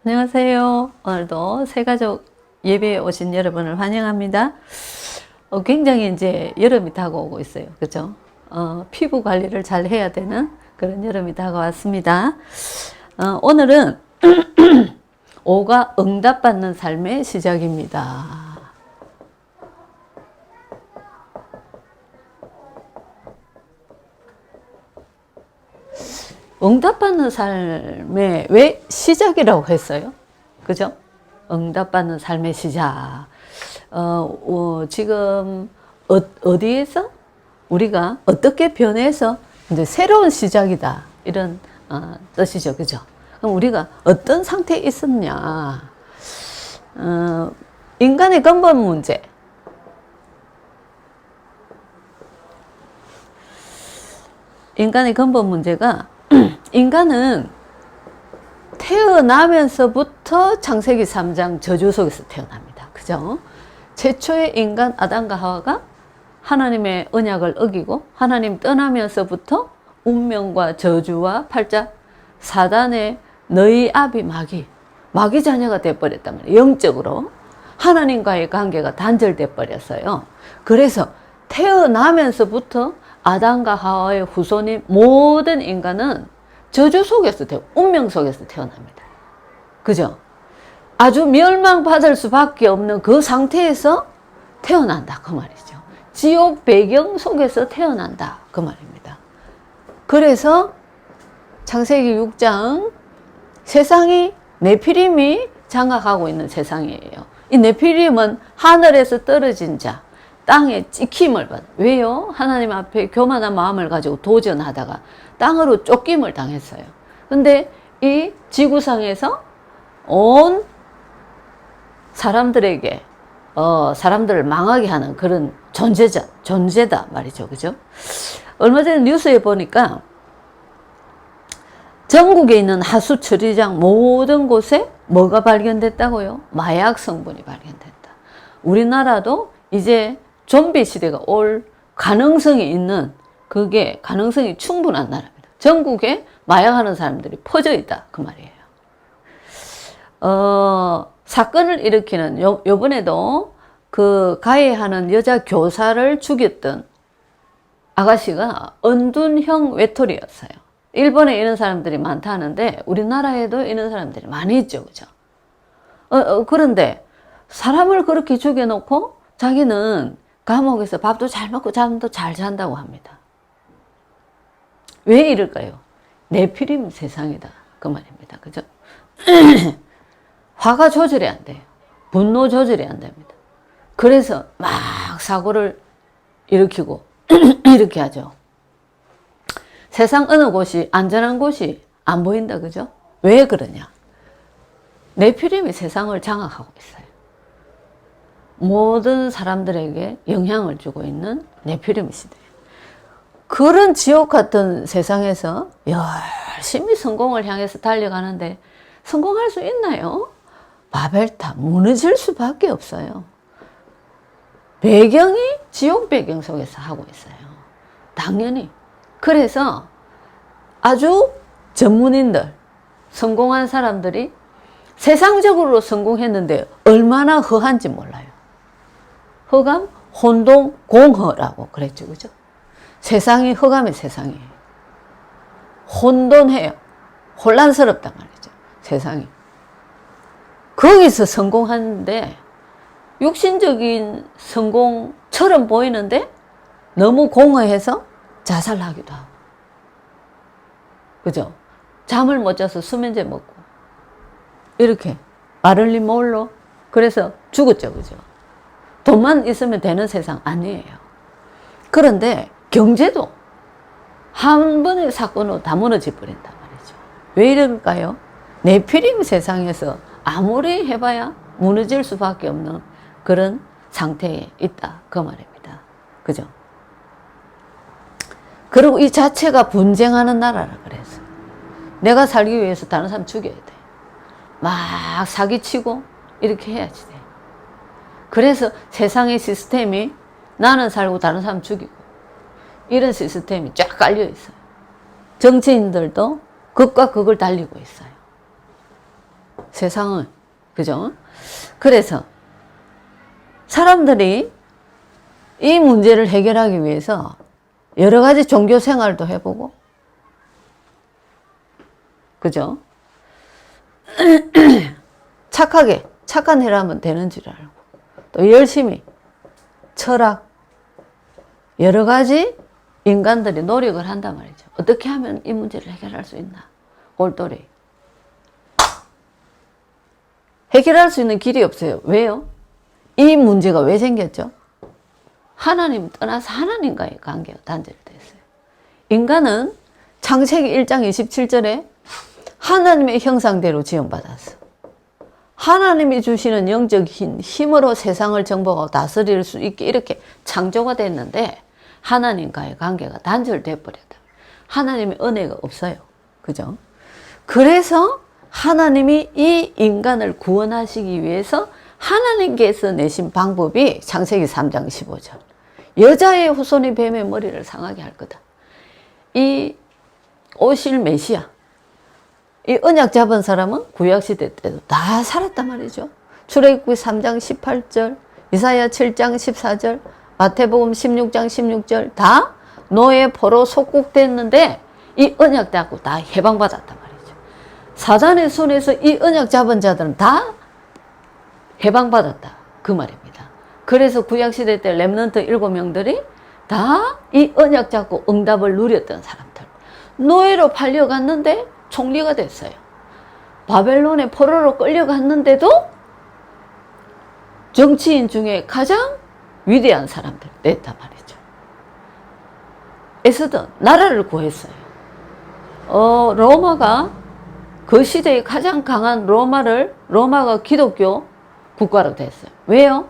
안녕하세요. 오늘도 새가족 예배에 오신 여러분을 환영합니다. 굉장히 이제 여름이 다가오고 있어요. 그죠? 피부 관리를 잘 해야 되는 그런 여름이 다가왔습니다. 오늘은 5가 응답받는 삶의 시작입니다. 응답받는 삶의 왜 시작이라고 했어요? 그죠? 응답받는 삶의 시작. 지금 어디에서 우리가 어떻게 변해서 이제 새로운 시작이다 이런 뜻이죠, 그죠? 그럼 우리가 어떤 상태에 있었냐? 인간의 근본 문제. 인간의 근본 문제가 인간은 태어나면서부터 창세기 3장 저주 속에서 태어납니다. 그죠? 최초의 인간 아담과 하와가 하나님의 언약을 어기고 하나님 떠나면서부터 운명과 저주와 팔자 사단의 너희 아비 마귀 자녀가 되어버렸단 말이에요. 영적으로 하나님과의 관계가 단절돼 버렸어요. 그래서 태어나면서부터 아담과 하와의 후손인 모든 인간은 저주 속에서 운명 속에서 태어납니다. 그죠? 아주 멸망받을 수밖에 없는 그 상태에서 태어난다 그 말이죠. 지옥 배경 속에서 태어난다 그 말입니다. 그래서 창세기 6장 세상이 네피림이 장악하고 있는 세상이에요. 이 네피림은 하늘에서 떨어진 자, 땅에 찍힘을 받아. 왜요? 하나님 앞에 교만한 마음을 가지고 도전하다가 땅으로 쫓김을 당했어요. 근데 이 지구상에서 온 사람들에게 사람들을 망하게 하는 그런 존재다 말이죠. 그죠? 얼마 전에 뉴스에 보니까 전국에 있는 하수 처리장 모든 곳에 뭐가 발견됐다고요? 마약 성분이 발견됐다. 우리나라도 이제 좀비 시대가 올 가능성이 있는 그게 가능성이 충분한 나라입니다. 전국에 마약하는 사람들이 퍼져 있다 그 말이에요. 사건을 일으키는 요번에도 그 가해하는 여자 교사를 죽였던 아가씨가 은둔형 외톨이였어요. 일본에 이런 사람들이 많다는데 우리나라에도 이런 사람들이 많이 있죠, 그죠? 그런데 사람을 그렇게 죽여놓고 자기는 감옥에서 밥도 잘 먹고 잠도 잘 잔다고 합니다. 왜 이럴까요? 네피림 세상이다 그 말입니다. 그죠? 화가 조절이 안 돼요. 분노 조절이 안 됩니다. 그래서 막 사고를 일으키고 이렇게 하죠. 세상 어느 곳이 안전한 곳이 안 보인다 그죠? 왜 그러냐? 네피림이 세상을 장악하고 있어요. 모든 사람들에게 영향을 주고 있는 네피림 시대. 그런 지옥 같은 세상에서 열심히 성공을 향해서 달려가는데 성공할 수 있나요? 바벨탑 무너질 수밖에 없어요. 배경이 지옥 배경 속에서 하고 있어요. 당연히. 그래서 아주 전문인들, 성공한 사람들이 세상적으로 성공했는데 얼마나 허한지 몰라요. 허감, 혼동, 공허라고 그랬죠. 그죠? 세상이 허감의 세상이에요. 혼돈해요. 혼란스럽단 말이죠. 세상이. 거기서 성공하는데 육신적인 성공처럼 보이는데 너무 공허해서 자살하기도 하고. 그죠? 잠을 못 자서 수면제 먹고. 이렇게. 마를린 몰로. 그래서 죽었죠. 그죠? 돈만 있으면 되는 세상 아니에요. 그런데 경제도 한 번의 사건으로 다 무너져 버린단 말이죠. 왜 이럴까요? 네피림 세상에서 아무리 해봐야 무너질 수밖에 없는 그런 상태에 있다 그 말입니다. 그죠? 그리고 이 자체가 분쟁하는 나라라 그래서 내가 살기 위해서 다른 사람 죽여야 돼. 막 사기치고 이렇게 해야지 돼. 그래서 세상의 시스템이 나는 살고 다른 사람 죽이고 이런 시스템이 쫙 깔려 있어요. 정치인들도 극과 극을 달리고 있어요. 세상을. 그죠? 그래서 사람들이 이 문제를 해결하기 위해서 여러 가지 종교 생활도 해보고, 그죠? 착한 일을 하면 되는 줄 알고, 또 열심히 철학, 여러 가지 인간들이 노력을 한단 말이죠. 어떻게 하면 이 문제를 해결할 수 있나? 골똘히. 해결할 수 있는 길이 없어요. 왜요? 이 문제가 왜 생겼죠? 하나님 떠나서 하나님과의 관계가 단절됐어요. 인간은 창세기 1장 27절에 하나님의 형상대로 지음받았어. 하나님이 주시는 영적인 힘으로 세상을 정복하고 다스릴 수 있게 이렇게 창조가 됐는데 하나님과의 관계가 단절돼 버렸다. 하나님의 은혜가 없어요. 그죠? 그래서 하나님이 이 인간을 구원하시기 위해서 하나님께서 내신 방법이 창세기 3장 15절. 여자의 후손이 뱀의 머리를 상하게 할 거다. 이 오실 메시아, 이 언약 잡은 사람은 구약시대 때도 다 살았단 말이죠. 출애굽기 3장 18절, 이사야 7장 14절, 마태복음 16장 16절 다 노예 포로 속국됐는데 이 언약 잡고 다 해방받았단 말이죠. 사단의 손에서 이 언약 잡은 자들은 다 해방받았다. 그 말입니다. 그래서 구약시대 때 렘넌트 7명들이 다 이 언약 잡고 응답을 누렸던 사람들. 노예로 팔려갔는데 총리가 됐어요. 바벨론의 포로로 끌려갔는데도 정치인 중에 가장 위대한 사람들 됐단 말이죠. 에스더 나라를 구했어요. 로마가 그 시대에 가장 강한 로마가 기독교 국가로 됐어요. 왜요?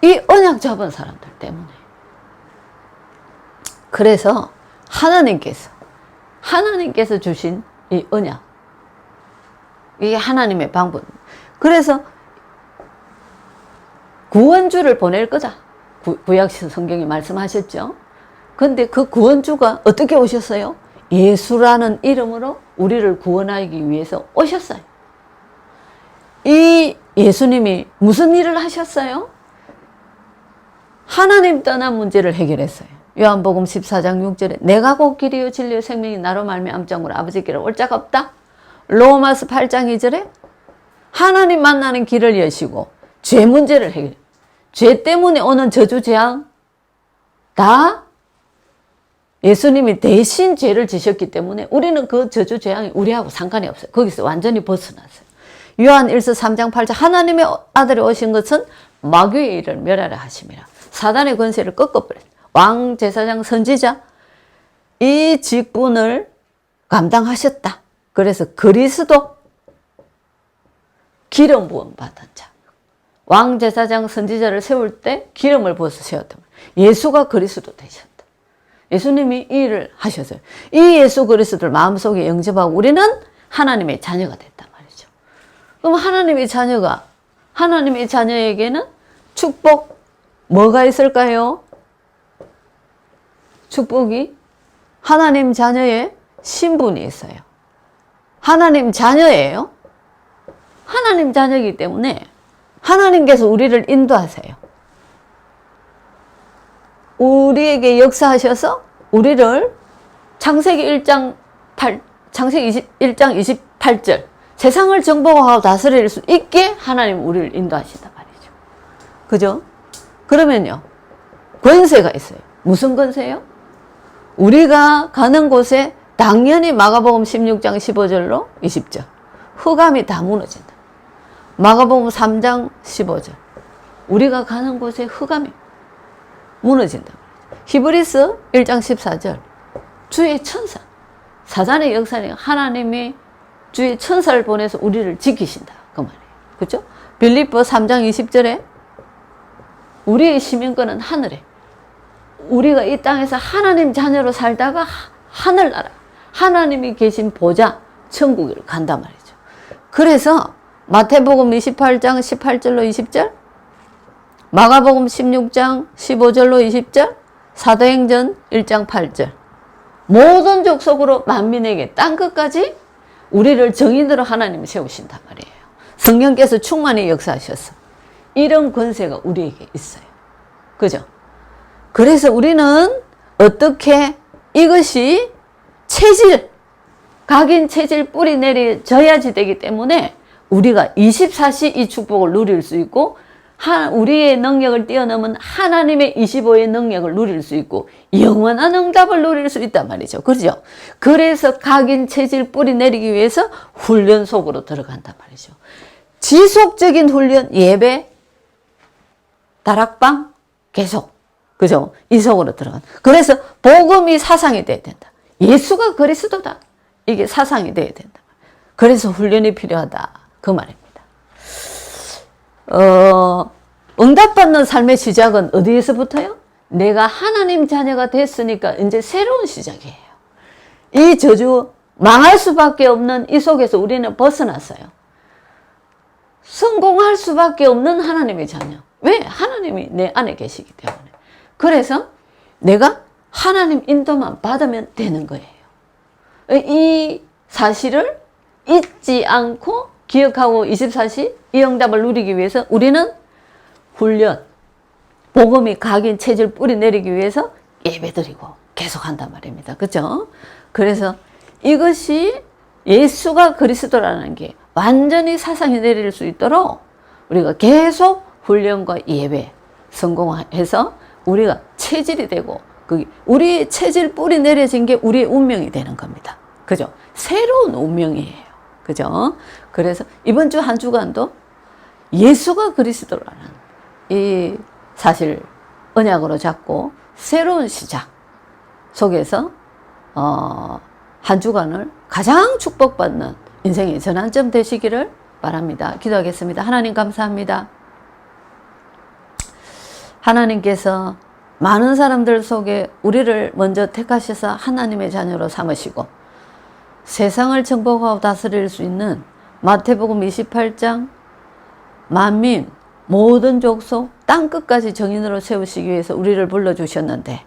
이 언약 잡은 사람들 때문에. 그래서 하나님께서 주신 이 언약, 이게 하나님의 방법. 그래서 구원주를 보낼 거다. 구약 성경이 말씀하셨죠. 근데 그 구원주가 어떻게 오셨어요? 예수라는 이름으로 우리를 구원하기 위해서 오셨어요. 이 예수님이 무슨 일을 하셨어요? 하나님 떠난 문제를 해결했어요. 요한복음 14장 6절에 내가 곧 길이요 진리요 생명이 나로 말미암음으로 아버지께로 올 자가 없다. 로마서 8장 2절에 하나님 만나는 길을 여시고 죄 문제를 해결해. 죄 때문에 오는 저주 재앙 다 예수님이 대신 죄를 지셨기 때문에 우리는 그 저주 재앙이 우리하고 상관이 없어요. 거기서 완전히 벗어났어요. 요한 1서 3장 8절 하나님의 아들이 오신 것은 마귀의 일을 멸하려 하심이라. 사단의 권세를 꺾어버렸어요. 왕, 제사장, 선지자 이 직분을 감당하셨다. 그래서 그리스도 기름 부음 받은 자. 왕, 제사장, 선지자를 세울 때 기름을 부어서 세웠다. 예수가 그리스도 되셨다. 예수님이 이 일을 하셨어요. 이 예수 그리스도를 마음속에 영접하고 우리는 하나님의 자녀가 됐단 말이죠. 그럼 하나님의 자녀에게는 축복 뭐가 있을까요? 축복이 하나님 자녀의 신분이 있어요. 하나님 자녀예요. 하나님 자녀이기 때문에 하나님께서 우리를 인도하세요. 우리에게 역사하셔서 우리를 창세기 1장 28절 세상을 정복하고 다스릴 수 있게 하나님 우리를 인도하신단 말이죠. 그죠? 그러면요. 권세가 있어요. 무슨 권세요? 우리가 가는 곳에 당연히 마가복음 16장 15절로 20절 흑암이 다 무너진다. 마가복음 3장 15절 우리가 가는 곳에 흑암이 무너진다. 히브리서 1장 14절 주의 천사 사단의 역사는 하나님이 주의 천사를 보내서 우리를 지키신다. 그 말이에요. 그렇죠? 빌립보 3장 20절에 우리의 시민권은 하늘에 우리가 이 땅에서 하나님 자녀로 살다가 하늘나라 하나님이 계신 보좌 천국을 간단 말이죠. 그래서 마태복음 28장 18절로 20절 마가복음 16장 15절로 20절 사도행전 1장 8절 모든 족속으로 만민에게 땅끝까지 우리를 정인으로 하나님이 세우신단 말이에요. 성령께서 충만히 역사하셔서 이런 권세가 우리에게 있어요. 그죠? 그래서 우리는 어떻게 이것이 체질, 각인 체질 뿌리 내려져야지 되기 때문에 우리가 24시 이 축복을 누릴 수 있고 우리의 능력을 뛰어넘은 하나님의 25의 능력을 누릴 수 있고 영원한 응답을 누릴 수 있단 말이죠. 그렇죠? 그래서 각인 체질 뿌리 내리기 위해서 훈련 속으로 들어간단 말이죠. 지속적인 훈련, 예배, 다락방 계속. 그죠? 이 속으로 들어간. 그래서 복음이 사상이 돼야 된다. 예수가 그리스도다. 이게 사상이 돼야 된다. 그래서 훈련이 필요하다. 그 말입니다. 응답받는 삶의 시작은 어디에서부터요? 내가 하나님 자녀가 됐으니까 이제 새로운 시작이에요. 이 저주 망할 수밖에 없는 이 속에서 우리는 벗어났어요. 성공할 수밖에 없는 하나님의 자녀. 왜? 하나님이 내 안에 계시기 때문에. 그래서 내가 하나님 인도만 받으면 되는 거예요. 이 사실을 잊지 않고 기억하고 24시 이 응답을 누리기 위해서 우리는 훈련, 복음이 각인 체질 뿌리 내리기 위해서 예배드리고 계속한단 말입니다. 그렇죠? 그래서 이것이 예수가 그리스도라는 게 완전히 사상이 내릴 수 있도록 우리가 계속 훈련과 예배 성공해서 우리가 체질이 되고 우리 체질 뿌리 내려진 게 우리의 운명이 되는 겁니다. 그죠? 새로운 운명이에요. 그죠? 그래서 이번 주 한 주간도 예수가 그리스도라는 이 사실 언약으로 잡고 새로운 시작 속에서 한 주간을 가장 축복받는 인생의 전환점 되시기를 바랍니다. 기도하겠습니다. 하나님 감사합니다. 하나님께서 많은 사람들 속에 우리를 먼저 택하셔서 하나님의 자녀로 삼으시고 세상을 정복하고 다스릴 수 있는 마태복음 28장 만민 모든 족속 땅끝까지 정인으로 세우시기 위해서 우리를 불러주셨는데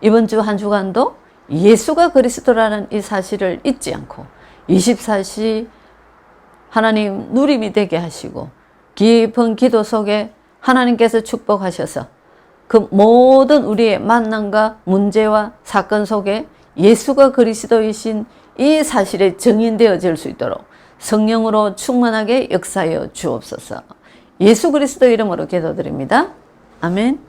이번 주 한 주간도 예수가 그리스도라는 이 사실을 잊지 않고 24시 하나님 누림이 되게 하시고 깊은 기도 속에 하나님께서 축복하셔서 그 모든 우리의 만남과 문제와 사건 속에 예수가 그리스도이신 이 사실에 정인되어질 수 있도록 성령으로 충만하게 역사하여 주옵소서. 예수 그리스도 이름으로 기도드립니다. 아멘.